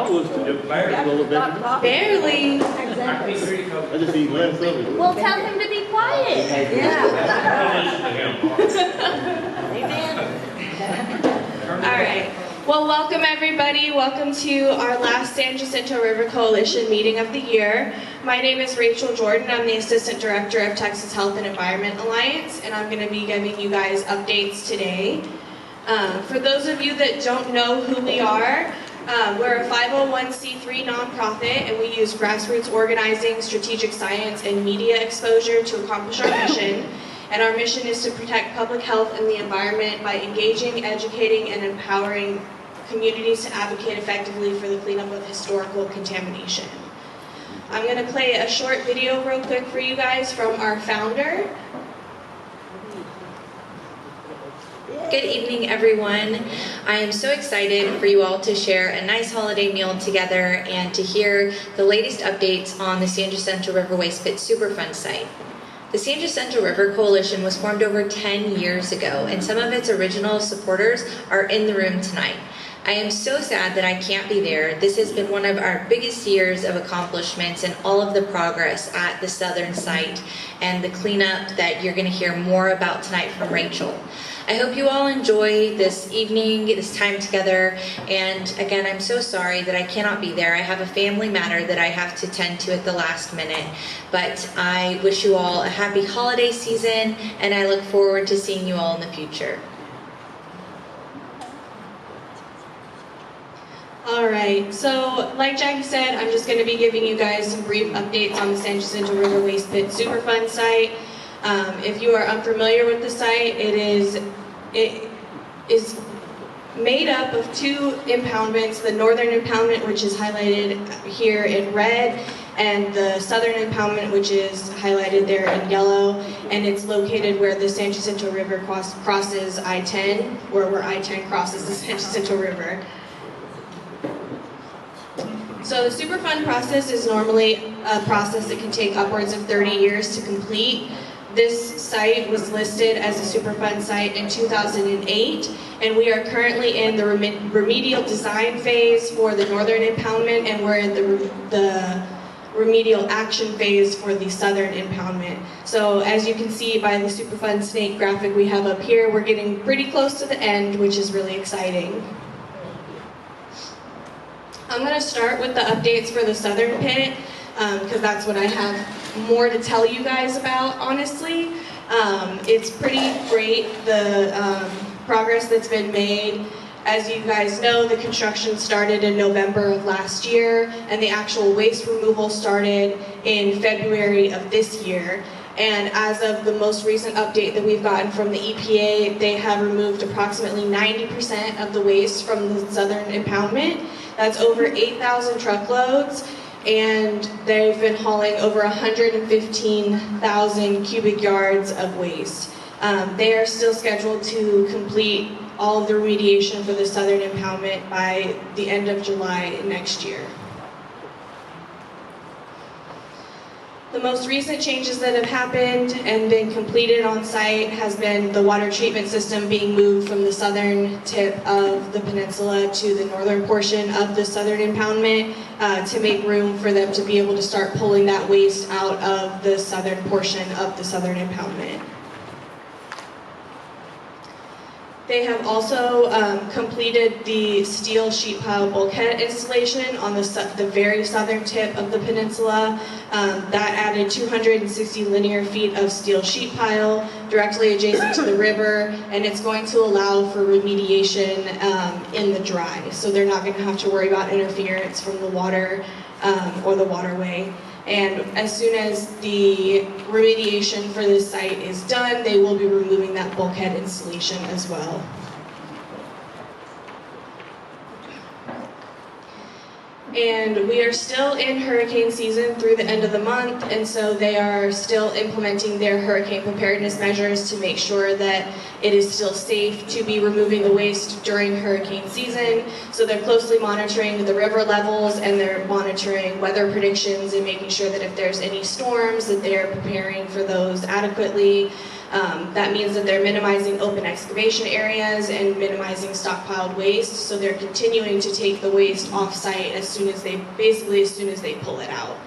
thought was to just a little bit. Barely. I just eat less of it. Well, tell him to be quiet. All right. Well, welcome everybody. Welcome to our last San Jacinto River Coalition meeting of the year. My name is Rachel Jordan. I'm the Assistant Director of Texas Health and Environment Alliance, and I'm going to be giving you guys updates today. For those of you that don't know who we are, we're a 501c3 nonprofit, and we use grassroots organizing, strategic science, and media exposure to accomplish our mission. And our mission is to protect public health and the environment by engaging, educating, and empowering communities to advocate effectively for the cleanup of historical contamination. I'm going to play a short video real quick for you guys from our founder. Good evening, everyone. I am so excited for you all to share a nice holiday meal together and to hear the latest updates on the San Jacinto River Waste Pit Superfund site. The San Jacinto River Coalition was formed over 10 years ago, and some of its original supporters are in the room tonight. I am so sad that I can't be there. This has been one of our biggest years of accomplishments and all of the progress at the southern site and the cleanup that you're going to hear more about tonight from Rachel. I hope you all enjoy this evening, this time together, and again, I'm so sorry that I cannot be there. I have a family matter that I have to tend to at the last minute, but I wish you all a happy holiday season, and I look forward to seeing you all in the future. All right, so like Jackie said, I'm just going to be giving you guys some brief updates on the San Jacinto River Waste Pit Superfund site. If you are unfamiliar with the site, it is made up of two impoundments, the northern impoundment, which is highlighted here in red, and the southern impoundment, which is highlighted there in yellow, and it's located where the San Jacinto River crosses I-10, or where I-10 crosses the San Jacinto River. So the Superfund process is normally a process that can take upwards of 30 years to complete. This site was listed as a Superfund site in 2008, and we are currently in the remedial design phase for the northern impoundment, and we're in the remedial action phase for the southern impoundment. So as you can see by the Superfund snake graphic we have up here, we're getting pretty close to the end, which is really exciting. I'm going to start with the updates for the southern pit, because that's what I have more to tell you guys about, honestly. It's pretty great, the progress that's been made. As you guys know, the construction started in November of last year, and the actual waste removal started in February of this year. And as of the most recent update that we've gotten from the EPA, they have removed approximately 90% of the waste from the southern impoundment. That's over 8,000 truckloads, and they've been hauling over 115,000 cubic yards of waste. They are still scheduled to complete all of the remediation for the southern impoundment by the end of July next year. The most recent changes that have happened and been completed on site has been the water treatment system being moved from the southern tip of the peninsula to the northern portion of the southern impoundment to make room for them to be able to start pulling that waste out of the southern portion of the southern impoundment. They have also completed the steel sheet pile bulkhead installation on the very southern tip of the peninsula. That added 260 linear feet of steel sheet pile directly adjacent to the river, and it's going to allow for remediation in the dry. So they're not going to have to worry about interference from the water or the waterway. And as soon as the remediation for this site is done, they will be removing that bulkhead installation as well. And we are still in hurricane season through the end of the month, and so they are still implementing their hurricane preparedness measures to make sure that it is still safe to be removing the waste during hurricane season. So they're closely monitoring the river levels, and they're monitoring weather predictions and making sure that if there's any storms that they're preparing for those adequately. That means that they're minimizing open excavation areas and minimizing stockpiled waste, so they're continuing to take the waste off-site as soon as they pull it out.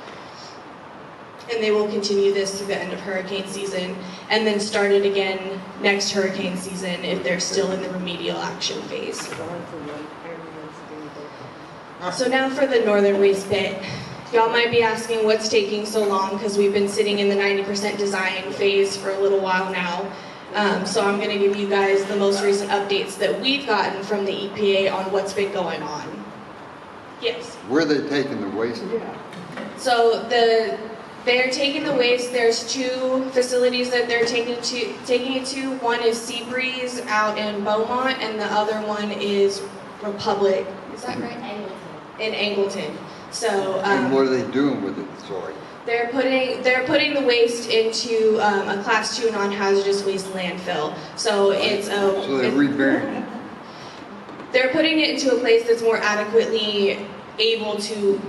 And they will continue this through the end of hurricane season, and then start it again next hurricane season if they're still in the remedial action phase. So now for the northern waste pit. Y'all might be asking what's taking so long, because we've been sitting in the 90% design phase for a little while now. So I'm going to give you guys the most recent updates that we've gotten from the EPA on what's been going on. Yes? Where are they taking the waste? So they're taking the waste. There's two facilities that they're taking it to. One is Seabreeze out in Beaumont, and the other one is Republic. Is that right? In Angleton. So. And what are they doing with it? Sorry. They're putting the waste into a Class 2 non-hazardous waste landfill. So it's a. So they're reburying it. They're putting it into a place that's more adequately able to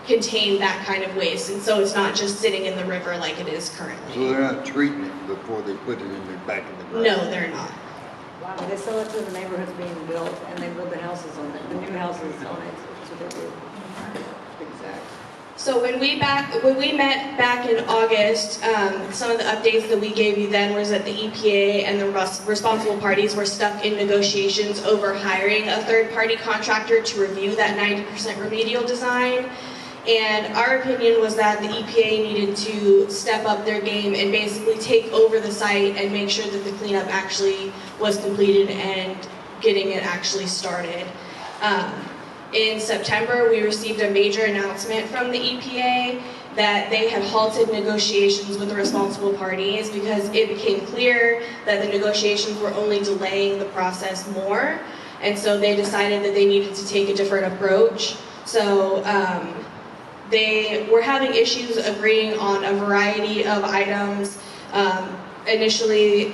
contain that kind of waste, and so it's not just sitting in the river like it is currently. So they're not treating it before they put it back in the ground? No, they're not. Wow, they sell it to the neighborhoods being built, and they build the houses on it, the new houses on it. That's what they do. Exactly. So when we met back in August, some of the updates that we gave you then was that the EPA and the responsible parties were stuck in negotiations over hiring a third-party contractor to review that 90% remedial design. And our opinion was that the EPA needed to step up their game and basically take over the site and make sure that the cleanup actually was completed and getting it actually started. In September, we received a major announcement from the EPA that they had halted negotiations with the responsible parties because it became clear that the negotiations were only delaying the process more. And so they decided that they needed to take a different approach. So they were having issues agreeing on a variety of items. Initially,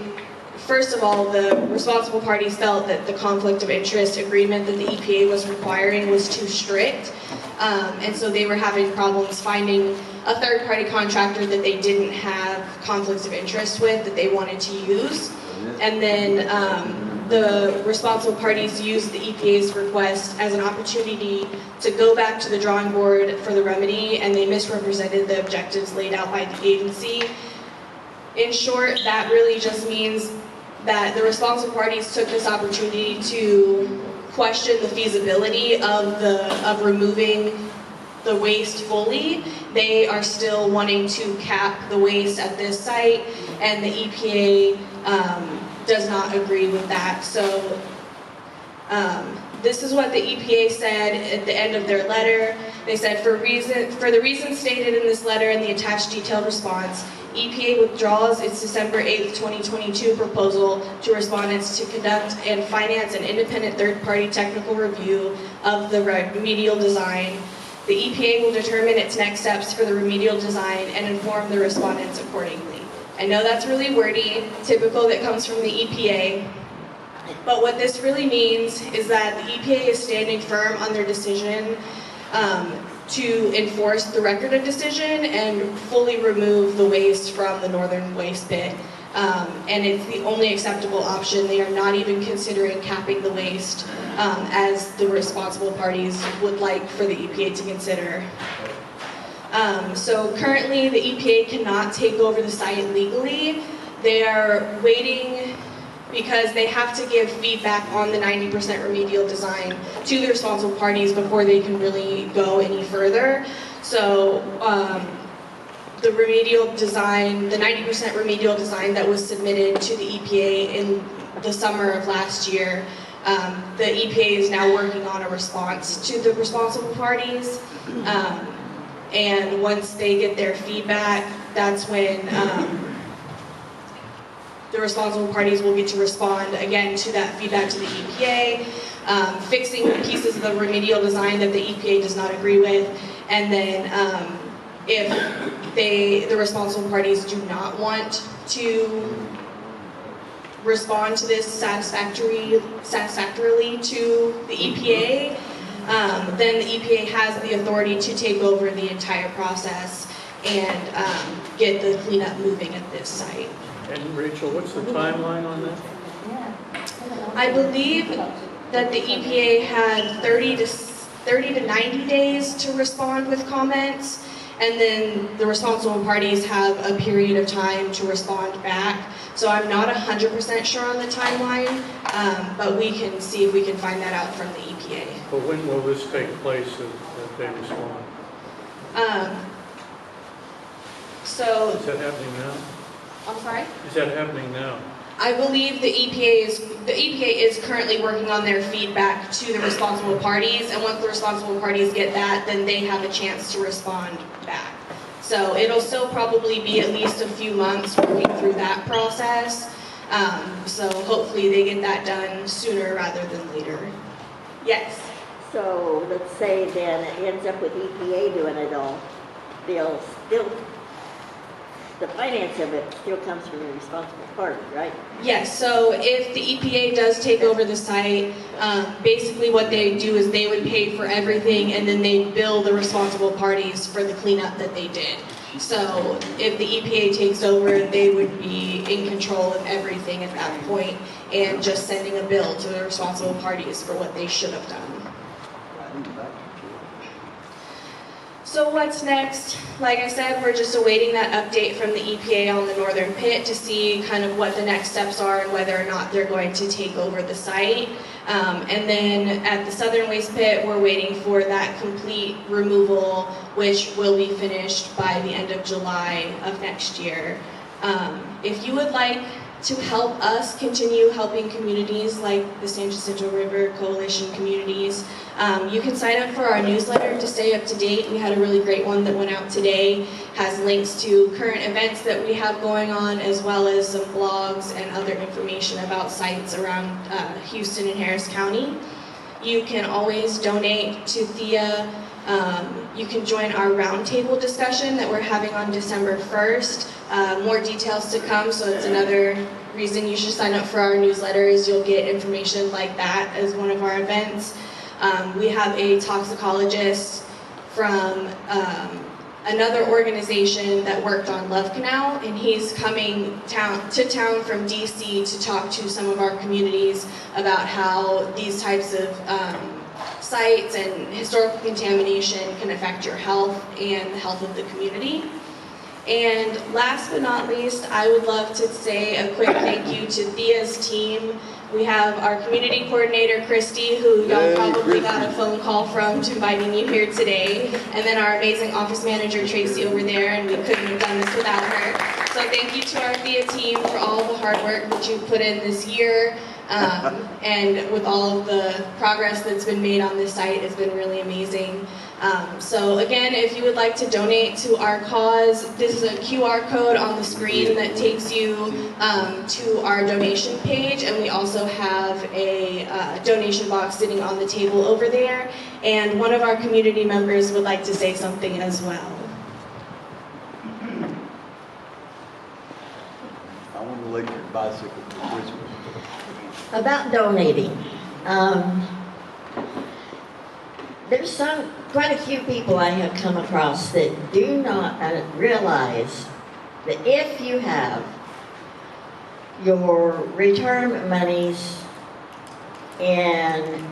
first of all, the responsible parties felt that the conflict of interest agreement that the EPA was requiring was too strict. And so they were having problems finding a third-party contractor that they didn't have conflicts of interest with that they wanted to use. And then the responsible parties used the EPA's request as an opportunity to go back to the drawing board for the remedy, and they misrepresented the objectives laid out by the agency. In short, that really just means that the responsible parties took this opportunity to question the feasibility of removing the waste fully. They are still wanting to cap the waste at this site, and the EPA does not agree with that. So this is what the EPA said at the end of their letter. They said, for the reasons stated in this letter and the attached detailed response, EPA withdraws its December 8th, 2022 proposal to respondents to conduct and finance an independent third-party technical review of the remedial design. The EPA will determine its next steps for the remedial design and inform the respondents accordingly. I know that's really wordy, typical that comes from the EPA, but what this really means is that the EPA is standing firm on their decision to enforce the record of decision and fully remove the waste from the northern waste pit. And it's the only acceptable option. They are not even considering capping the waste as the responsible parties would like for the EPA to consider. So currently the EPA cannot take over the site legally. They are waiting because they have to give feedback on the 90% remedial design to the responsible parties before they can really go any further. So the remedial design, the 90% remedial design that was submitted to the EPA in the summer of last year, the EPA is now working on a response to the responsible parties. And once they get their feedback, that's when the responsible parties will get to respond again to that feedback to the EPA, fixing pieces of the remedial design that the EPA does not agree with, and then if the responsible parties do not want to respond to this satisfactorily to the EPA, then the EPA has the authority to take over the entire process and get the cleanup moving at this site. And Rachel, what's the timeline on that? I believe that the EPA had 30 to 90 days to respond with comments, and then the responsible parties have a period of time to respond back. So I'm not 100% sure on the timeline, but we can see if we can find that out from the EPA. But when will this take place that they respond? So, Is that happening now? I'm sorry? Is that happening now? I believe the EPA is currently working on their feedback to the responsible parties, and once the responsible parties get that, then they have a chance to respond back. So it'll still probably be at least a few months working through that process. So hopefully they get that done sooner rather than later. Yes. So let's say then it ends up with EPA doing it all. They'll still, the finance of it still comes from the responsible party, right? Yes, so if the EPA does take over the site, basically what they do is they would pay for everything and then they bill the responsible parties for the cleanup that they did. So if the EPA takes over, they would be in control of everything at that point and just sending a bill to the responsible parties for what they should have done. So what's next? Like I said, we're just awaiting that update from the EPA on the northern pit to see kind of what the next steps are and whether or not they're going to take over the site. And then at the southern waste pit, we're waiting for that complete removal, which will be finished by the end of July of next year. If you would like to help us continue helping communities like the San Jacinto River Coalition communities, you can sign up for our newsletter to stay up to date. We had a really great one that went out today, has links to current events that we have going on, as well as some blogs and other information about sites around Houston and Harris County. You can always donate to Thea. You can join our roundtable discussion that we're having on December 1st. More details to come, so it's another reason you should sign up for our newsletter is you'll get information like that as one of our events. We have a toxicologist from another organization that worked on Love Canal, and he's coming to town from DC to talk to some of our communities about how these types of sites and historical contamination can affect your health and the health of the community. And last but not least, I would love to say a quick thank you to Thea's team. We have our community coordinator, Christy, who y'all probably got a phone call from inviting you here today. And then our amazing office manager, Tracy, over there, and we couldn't have done this without her. So thank you to our Thea team for all the hard work that you've put in this year. And with all of the progress that's been made on this site, it's been really amazing. So again, if you would like to donate to our cause, this is a QR code on the screen that takes you to our donation page, and we also have a donation box sitting on the table over there, and one of our community members would like to say something as well. I want an electric bicycle for Christmas. About donating. There's quite a few people I have come across that do not realize that if you have your return monies in,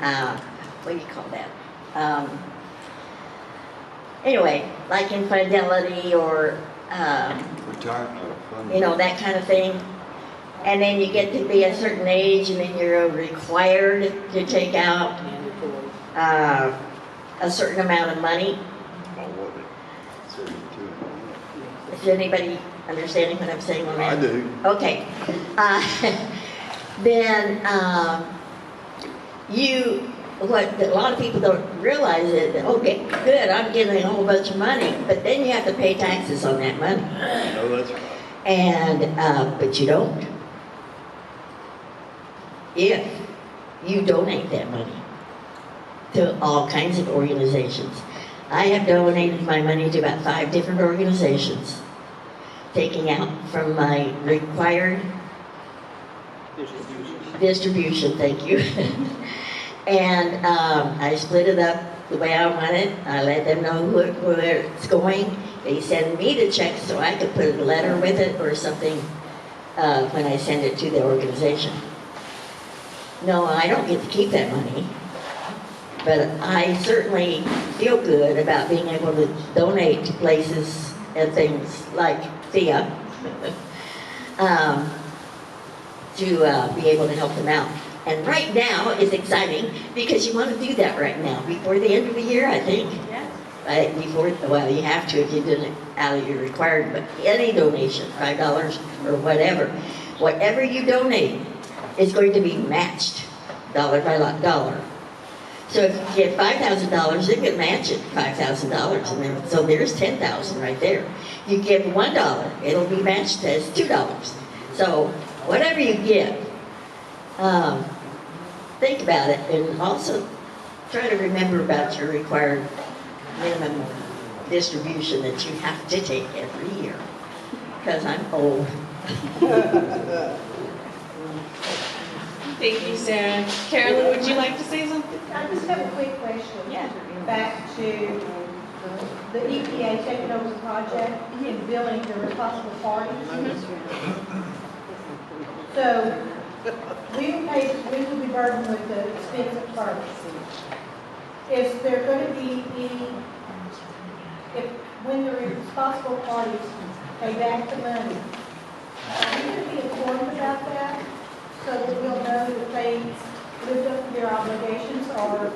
what do you call that? Anyway, like in Fidelity or, you know, that kind of thing. And then you get to be a certain age and then you're required to take out a certain amount of money. Is anybody understanding what I'm saying on that? I do. Okay. Then what a lot of people don't realize is that, okay, good, I'm getting a whole bunch of money, but then you have to pay taxes on that money. No, that's right. And, but you don't. If you donate that money to all kinds of organizations. I have donated my money to about 5 different organizations, taking out from my required distribution, thank you. And I split it up the way I want it. I let them know where it's going. They send me the check so I could put a letter with it or something when I send it to the organization. No, I don't get to keep that money, but I certainly feel good about being able to donate to places and things like FIA to be able to help them out. And right now is exciting because you want to do that right now, before the end of the year, I think. Well, you have to if you did it out of your required, but any donation, $5 or whatever you donate is going to be matched dollar by dollar. So if you get $5,000, they can match it $5,000, and then so there's $10,000 right there. You give $1, it'll be matched as $2. So whatever you give, think about it, and also try to remember about your required minimum distribution that you have to take every year, because I'm old. Thank you, Sarah. Carolyn, would you like to say something? I just have a quick question. Yeah. Back to the EPA taking over the project and billing the responsible parties. So we will be burdened with the expense of service. Is there going to be when the responsible parties pay back the money, are we going to be informed about that so that we'll know that they lived up to their obligations, or,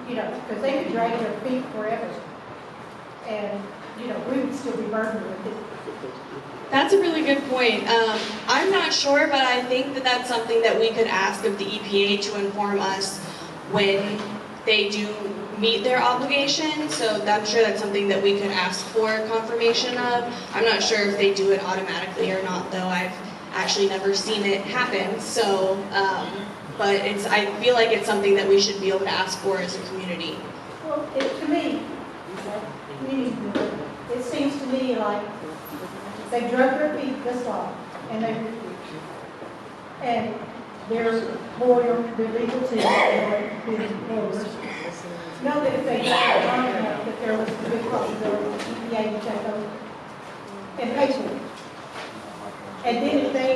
because they could drag their feet forever and, we would still be burdened with it. That's a really good point. I'm not sure, but I think that that's something that we could ask of the EPA to inform us when they do meet their obligation. So I'm sure that's something that we could ask for confirmation of. I'm not sure if they do it automatically or not, though. I've actually never seen it happen. So, but I feel like it's something that we should be able to ask for as a community. Well, to me, it seems to me like they drug their feet this long, and their legal team, lawyers, know that if they got long enough, that there was a big possibility that EPA would take over and pay for it. And then if they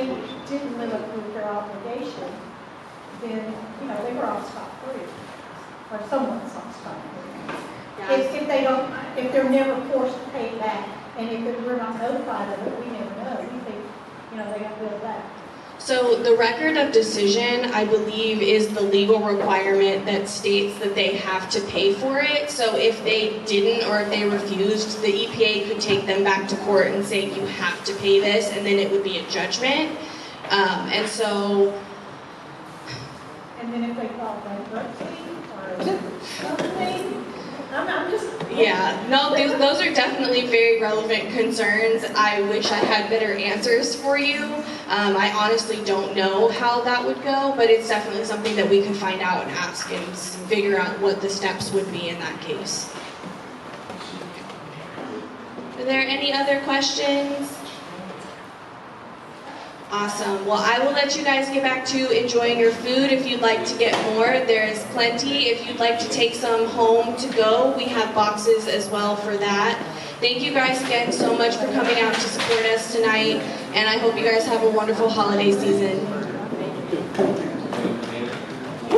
didn't live up to their obligation, then, they were all scot-free, or somewhat scot-free. If they're never forced to pay it back, and if we're not notified of it, we never know. We think, they got billed back. So the record of decision, I believe, is the legal requirement that states that they have to pay for it. So if they didn't, or if they refused, the EPA could take them back to court and say, you have to pay this, and then it would be a judgment. And then if they file bankruptcy or something, I'm just... Yeah, no, those are definitely very relevant concerns. I wish I had better answers for you. I honestly don't know how that would go, but it's definitely something that we could find out and ask and figure out what the steps would be in that case. Are there any other questions? Awesome. Well, I will let you guys get back to enjoying your food. If you'd like to get more, there is plenty. If you'd like to take some home to go, we have boxes as well for that. Thank you guys again so much for coming out to support us tonight, and I hope you guys have a wonderful holiday season.